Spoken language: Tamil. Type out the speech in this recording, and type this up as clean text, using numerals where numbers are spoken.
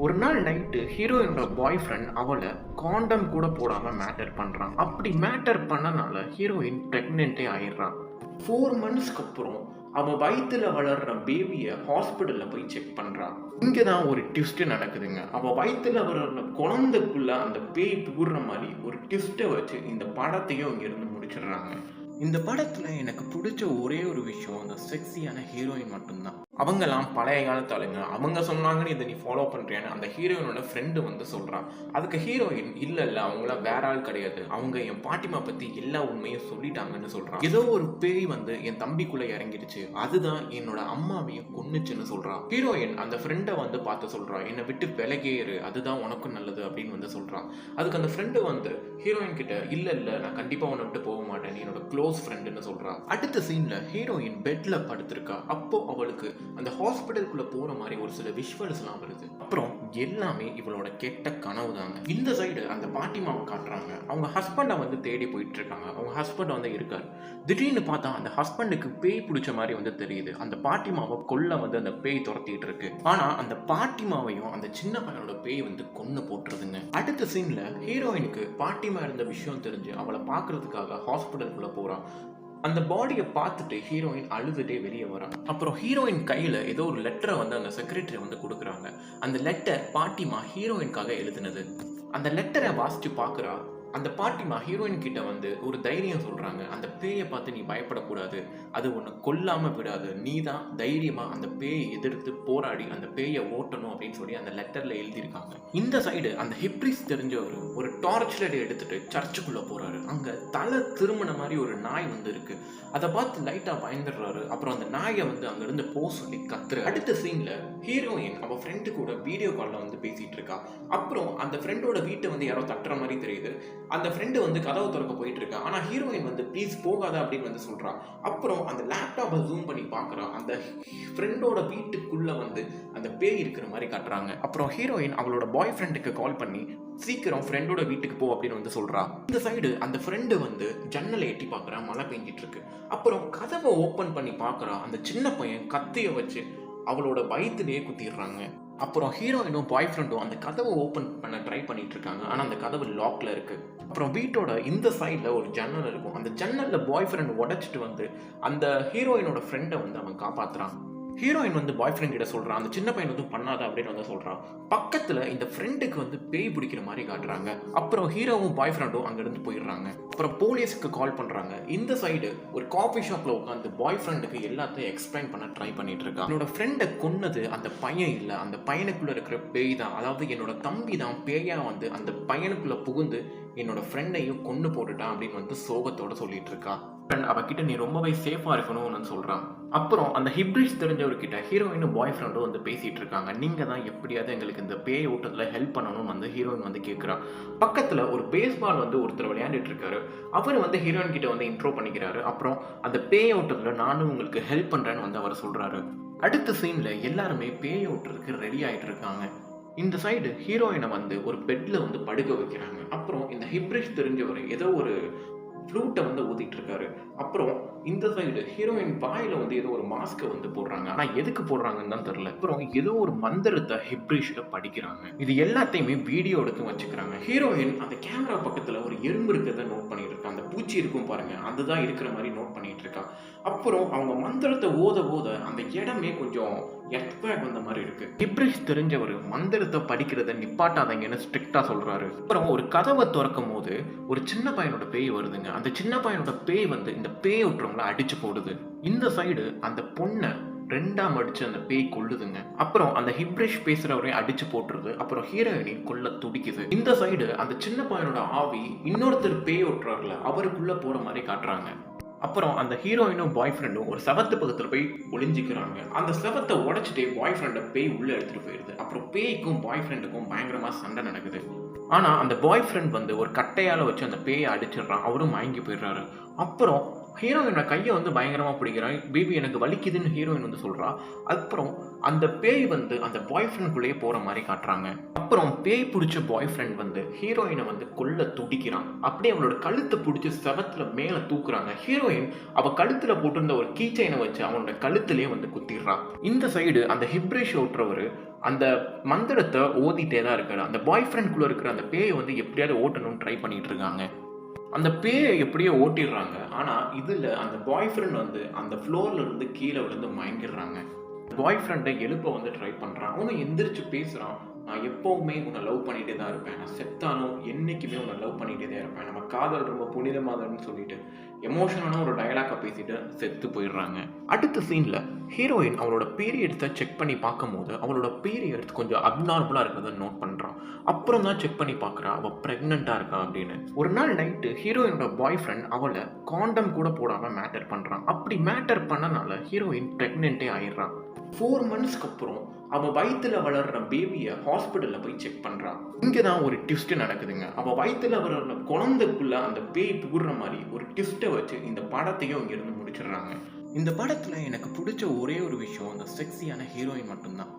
ஒரு நாள் நைட்டு ஹீரோயினோட பாய் ஃப்ரெண்ட் அவளை காண்டம் கூட போடாம மேட்டர் பண்றான். அப்படி மேட்டர் பண்ணனால ஹீரோயின் பிரெக்னென்ட்டே ஆயிடுறான். 4 மந்த்ஸ்க்கு அப்புறம் அவ வயிற்றுல வளர்ற பேபியை ஹாஸ்பிட்டல்ல போய் செக் பண்றான். இங்கதான் ஒரு ட்விஸ்ட் நடக்குதுங்க. அவ வயிற்றுல வளர்ற குழந்தைக்குள்ள அந்த பேய் புகுற மாதிரி ஒரு ட்விஸ்ட்டை வச்சு இந்த படத்தையும் இங்கிருந்து முடிச்சிடுறாங்க. இந்த படத்துல எனக்கு பிடிச்ச ஒரே ஒரு விஷயம் அந்த செக்ஸியான ஹீரோயின் மட்டும்தான். அவங்கெல்லாம் பழைய காலத்து ஆளுங்க. அவங்க சொன்னாங்கன்னு இதை நீ ஃபாலோ பண்றியான்னு அந்த ஹீரோயினோட ஃப்ரெண்டு வந்து சொல்றான். அதுக்கு ஹீரோயின் இல்ல அவங்களாம் வேற ஆள் கிடையாது, அவங்க என் பாட்டிமா பத்தி எல்லா உண்மையும் சொல்லிட்டாங்கன்னு சொல்றான். ஏதோ ஒரு பேய் வந்து என் தம்பிக்குள்ள இறங்கிடுச்சு, அதுதான் என்னோட அம்மாவையும் கொன்னுச்சுன்னு சொல்றான். ஹீரோயின் அந்த ஃப்ரெண்டை வந்து பார்த்து சொல்றான், என்னை விட்டு விலகேறு, அதுதான் உனக்கும் நல்லது அப்படின்னு வந்து சொல்றான். அதுக்கு அந்த ஃப்ரெண்டு வந்து ஹீரோயின் கிட்ட இல்ல நான் கண்டிப்பா உன்னை விட்டு போக மாட்டேன், நீ என்னோட க்ளோஸ் ஃப்ரெண்டுன்னு சொல்றான். அடுத்த சீன்ல ஹீரோயின் பெட்ல படுத்திருக்கா. அப்போ அவளுக்கு அந்த ஹாஸ்பிட்டலுக்குள்ள போற மாதிரி ஒரு சில விஷுவல்ஸ் எல்லாம் வருது. அப்புறம் எல்லாமே இவளோட கெட்ட கனவு தாங்க. இந்த சைடு அந்த பாட்டிமாவை காட்டுறாங்க. அவங்க ஹஸ்பண்டை வந்து தேடி போயிட்டு இருக்காங்க. அவங்க ஹஸ்பண்ட் வந்து இருக்காரு. திடீர்னு பார்த்தா அந்த ஹஸ்பண்டுக்கு பேய் பிடிச்ச மாதிரி வந்து தெரியுது. அந்த பாட்டிமாவை கொல்ல வந்து அந்த பேய் துரத்திட்டு இருக்கு. ஆனா அந்த பாட்டிமாவையும் அந்த சின்ன பையனோட பேய் வந்து கொன்னு போட்டுருதுங்க. அடுத்த சீன்ல ஹீரோயினுக்கு பாட்டிமா இருந்த விஷயம் தெரிஞ்சு அவளை பாக்குறதுக்காக ஹாஸ்பிட்டலுக்குள்ள போறான். அந்த பாடியை பார்த்துட்டு ஹீரோயின் அழுதுட்டே வெளியே வரான். அப்புறம் ஹீரோயின் கையில் ஏதோ ஒரு லெட்டரை வந்து அந்த செக்ரட்டரி வந்து கொடுக்குறாங்க. அந்த லெட்டர் பாட்டிமா ஹீரோயின்காக எழுதுனது. அந்த லெட்டரை வாசிச்சு பார்க்குறா. அந்த பாட்டிமா ஹீரோயின் கிட்ட வந்து ஒரு தைரியம் சொல்றாங்க, அந்த பேயை பார்த்து நீ பயப்படக்கூடாது, அது ஒன்று கொல்லாம விடாது, நீ தான் தைரியமா அந்த பேயை எதிர்த்து போராடி அந்த பேயை ஓட்டணும் அப்படின்னு சொல்லி அந்த லெட்டர்ல எழுதியிருக்காங்க. இந்த சைடு அந்த ஹிப்ரிஸ் தெரிஞ்சவர் ஒரு டார்ச் லைட் எடுத்துட்டு சர்ச்சுக்குள்ள போறாரு. அங்க தலை திருமண மாதிரி ஒரு நாய் வந்து இருக்கு. அதை பார்த்து லைட்டா பயந்துடுறாரு. அப்புறம் அந்த நாயை வந்து அங்க இருந்து போ சொல்லி கத்துற. அடுத்த சீன்ல ஹீரோயின் அவ ஃப்ரெண்டு கூட வீடியோ கால்ல வந்து பேசிட்டு இருக்கா. அப்புறம் அந்த ஃப்ரெண்டோட வீட்டை வந்து யாரோ தட்டுற மாதிரி தெரியுது. அந்த ஃப்ரெண்டு வந்து கதவு திறக்க போயிட்டு இருக்கா. ஆனா ஹீரோயின் வந்து ப்ளீஸ் போகாத அப்படின்னு வந்து சொல்றா. அப்புறம் அந்த லேப்டாப்பை ஜூம் பண்ணி பாக்குறா. அந்த ஃப்ரெண்டோட வீட்டுக்குள்ள வந்து அந்த பேய் இருக்கிற மாதிரி காட்டுறாங்க. அப்புறம் ஹீரோயின் அவளோட பாய் ஃப்ரெண்டுக்கு கால் பண்ணி சீக்கிரம் ஃப்ரெண்டோட வீட்டுக்கு போ அப்படின்னு வந்து சொல்றா. இந்த சைடு அந்த ஃப்ரெண்டு வந்து ஜன்னலை எட்டி பாக்குறா. மழை பெஞ்சிட்டு இருக்கு. அப்புறம் கதவை ஓபன் பண்ணி பாக்குறா. அந்த சின்ன பையன் கத்திய வச்சு அவளோட வயிற்றுலேயே குத்திடுறாங்க. அப்புறம் ஹீரோயினும் பாய் ஃப்ரெண்டும் அந்த கதவை ஓப்பன் பண்ண ட்ரை பண்ணிட்டு இருக்காங்க. ஆனால் அந்த கதவு லாக்ல இருக்கு. அப்புறம் வீட்டோட இந்த சைடில் ஒரு ஜன்னல் இருக்கும். அந்த ஜன்னலில் பாய் ஃப்ரெண்ட் உடைச்சிட்டு வந்து அந்த ஹீரோயினோட ஃப்ரெண்டை வந்து அவன் காப்பாத்துறான். ஹீரோயின் வந்து பாய் ஃப்ரெண்ட் கிட்ட சொல்றான், அந்த சின்ன பையன் வந்து பண்ணாத அப்படின்னு வந்து சொல்றான். பக்கத்துல இந்த ஃப்ரெண்டுக்கு வந்து பேய் பிடிக்கிற மாதிரி காட்டுறாங்க. அப்புறம் ஹீரோவும் பாய் ஃப்ரெண்டும் அங்கிருந்து போயிடுறாங்க. அப்புறம் போலீஸ்க்கு கால் பண்றாங்க. இந்த சைடு ஒரு காஃபி ஷாப்ல உட்காந்து பாய் ஃப்ரெண்டுக்கு எல்லாத்தையும் எக்ஸ்பிளைன் பண்ண ட்ரை பண்ணிட்டு இருக்கான். என்னோட ஃப்ரெண்டை கொன்னது அந்த பையன் இல்ல, அந்த பையனுக்குள்ள இருக்கிற பேய் தான். அதாவது என்னோட தம்பி தான் பேயா வந்து அந்த பையனுக்குள்ள புகுந்து என்னோட ஃப்ரெண்டையும் கொண்டு போட்டுட்டான் அப்படின்னு வந்து சோகத்தோட சொல்லிட்டு இருக்கா. அவகிட்ட நீ ரொம்பவே சேஃபா இருக்கணும்னு சொல்றான். அப்புறம் அந்த ஹிப்ரிஸ் தெரிஞ்சவர்கிட்ட ஹீரோயினும் பாய் ஃப்ரெண்டும் வந்து பேசிட்டு இருக்காங்க. நீங்க தான் எப்படியாவது எங்களுக்கு இந்த பேய் ஓட்டத்துல ஹெல்ப் பண்ணணும்னு வந்து ஹீரோயின் வந்து கேட்கிறா. பக்கத்துல ஒரு பேஸ்பால் வந்து ஒருத்தர் விளையாண்டுட்டு இருக்காரு. அவர் வந்து ஹீரோயின் கிட்ட வந்து இன்ட்ரோ பண்ணிக்கிறாரு. அப்புறம் அந்த பேய் ஓட்டத்துல நானும் உங்களுக்கு ஹெல்ப் பண்றேன்னு வந்து அவர் சொல்றாரு. அடுத்த சீன்ல எல்லாருமே பேய் ஓட்டுறதுக்கு ரெடி ஆயிட்டு இருக்காங்க. இந்த சைடு ஹீரோயினை வந்து ஒரு பெட்ல வந்து படுக்க வைக்கிறாங்க. அப்புறம் இந்த ஹிப்ரிஸ் தெரிஞ்சவர் ஏதோ ஒரு ஃப்ளூட்டை வந்து ஊதிட்டு இருக்காரு. அப்புறம் இந்த சைடு ஹீரோயின் வாயில வந்து ஏதோ ஒரு மாஸ்கை வந்து போடுறாங்க. ஆனா எதுக்கு போடுறாங்கன்னு தான் தெரியல. அப்புறம் ஏதோ ஒரு மந்திரத்தை ஹிப்ரிஷ்ல படிக்கிறாங்க. இது எல்லாத்தையுமே வீடியோ எடுத்து வச்சுக்கிறாங்க. ஹீரோயின் அந்த கேமரா பக்கத்துல ஒரு எறும்பு இருக்கிறத நோட் பண்ணிட்டு இருக்கா. அந்த பூச்சி இருக்கும் பாருங்க, அதுதான் இருக்கிற மாதிரி நோட் பண்ணிட்டு இருக்கா. அப்புறம் அவங்க மந்திரத்தை ஓத அந்த இடமே கொஞ்சம் எர்த்குவேக் வந்த மாதிரி இருக்கு. ஹிப்ரிஷ் தெரிஞ்சவர் மந்திரத்தை படிக்கிறத நிப்பாட்டாதீங்கன்னு ஸ்ட்ரிக்டா சொல்றாரு. அப்புறம் ஒரு கதவை திறக்கும் போது ஒரு சின்ன பையனோட பேய் வருதுங்க. அந்த சின்ன பையனோட பேய் வந்து இந்த பேய் விட்டுறவங்கள அடிச்சு போடுது. இந்த சைடு அந்த பொண்ணை ரெண்டாம் அடிச்சு அந்த பேய் கொல்லுதுங்க. அப்புறம் அந்த ஹிப்ரிஷ் பேசுறவரே அடிச்சு போட்டுருது. அப்புறம் ஹீரோயினி கொல்ல துடிக்குது. இந்த சைடு அந்த சின்ன பையனோட ஆவி இன்னொருத்தர் பேய் ஓட்டுறாருல அவருக்குள்ள போற மாதிரி காட்டுறாங்க. அப்புறம் அந்த ஹீரோயினும் பாய் ஃப்ரெண்டும் ஒரு செவத்து பக்கத்துல போய் ஒளிஞ்சிக்கிறாங்க. அந்த செவத்தை உடைச்சிட்டே பாய் ஃப்ரெண்டை பேய் உள்ள எடுத்துட்டு போயிருது. அப்புறம் பேய்க்கும் பாய் ஃப்ரெண்டுக்கும் பயங்கரமா சண்டை நடக்குது. ஆனா அந்த பாய் ஃப்ரெண்ட் வந்து ஒரு கட்டையால வச்சு அந்த பேயை அடிச்சிடுறான். அவரும் மயங்கி போயிடுறாரு. அப்புறம் ஹீரோயினோட கைய வந்து பயங்கரமா பிடிக்கிறான். பேபி எனக்கு வலிக்குதுன்னு ஹீரோயின் வந்து சொல்றா. அப்புறம் அந்த பேய் வந்து அந்த பாய் ஃப்ரெண்ட்குள்ளேயே போற மாரி காட்டுறாங்க. அப்புறம் பேய் புடிச்ச பாய் ஃப்ரெண்ட் வந்து ஹீரோயின வந்து கொல்ல துடிக்கிறான். அப்படியே அவளோட கழுத்த புடிச்சு செவுத்துல மேல தூக்குறாங்க. ஹீரோயின் அவ கழுத்துல போட்டிருந்த ஒரு கீ செயின வச்சு அவனோட கழுத்திலேயே வந்து குத்திடுறா. இந்த சைடு அந்த ஹிப்ரேஷ் ஓட்டுறவரு அந்த மந்திரத்த ஓதிட்டே தான் இருக்காரு. அந்த பாய் ஃப்ரெண்ட்குள்ள இருக்கிற அந்த பேய வந்து எப்படியாவது ஓட்டணும்னு ட்ரை பண்ணிட்டு இருக்காங்க. அந்த பேய எப்படியோ ஓட்டிடுறாங்க. ஆனா இதுல அந்த பாய் ஃப்ரெண்ட் வந்து அந்த ஃப்ளோர்ல இருந்து கீழ விழுந்து மயங்கிடுறாங்க. பாய் ஃப்ரெண்டை எழுப்ப வந்து ட்ரை பண்றான். அவனும் எந்திரிச்சு பேசுறான். நான் எப்பவுமே உன்னை லவ் பண்ணிட்டே தான் இருப்பேன். நான் செத்தாலும் என்னைக்குமே உன்னை லவ் பண்ணிட்டே தான் இருப்பேன். நம்ம காதல் ரொம்ப புனிதமானதுன்னு சொல்லிட்டு எமோஷனான ஒரு டயலாக பேசிட்டு செத்து போயிடுறாங்க. அடுத்த சீன்ல ஹீரோயின் அவளோட பீரியட்ஸை செக் பண்ணி பார்க்கும்போது அவளோட பீரியட்ஸ் கொஞ்சம் அப்நார்மலா இருக்கிறத நோட் பண்றான். அப்புறம் தான் செக் பண்ணி பார்க்குறா அவள் ப்ரெக்னெண்ட்டா இருக்கா அப்படின்னு. ஒரு நாள் நைட்டு ஹீரோயினோட பாய் ஃப்ரெண்ட் அவளை காண்டம் கூட போடாம மேட்டர் பண்றான். அப்படி மேட்டர் பண்ணனால ஹீரோயின் ப்ரெக்னென்ட்டே ஆயிடுறான். 4 மந்த்ஸ்க்கு அப்புறம் அவ வயித்துல வளர்ற பேபியை ஹாஸ்பிட்டல்ல போய் செக் பண்றான். இங்கதான் ஒரு ட்விஸ்ட் நடக்குதுங்க. அவ வயித்துல வளர்ற குழந்தைக்குள்ள அந்த பேய் புகுற மாதிரி ஒரு ட்விஸ்ட்டை வச்சு இந்த படத்தையும் இங்க இருந்து முடிச்சிடுறாங்க. இந்த படத்துல எனக்கு பிடிச்ச ஒரே ஒரு விஷயம் அந்த செக்ஸியான ஹீரோயின் மட்டும்தான்.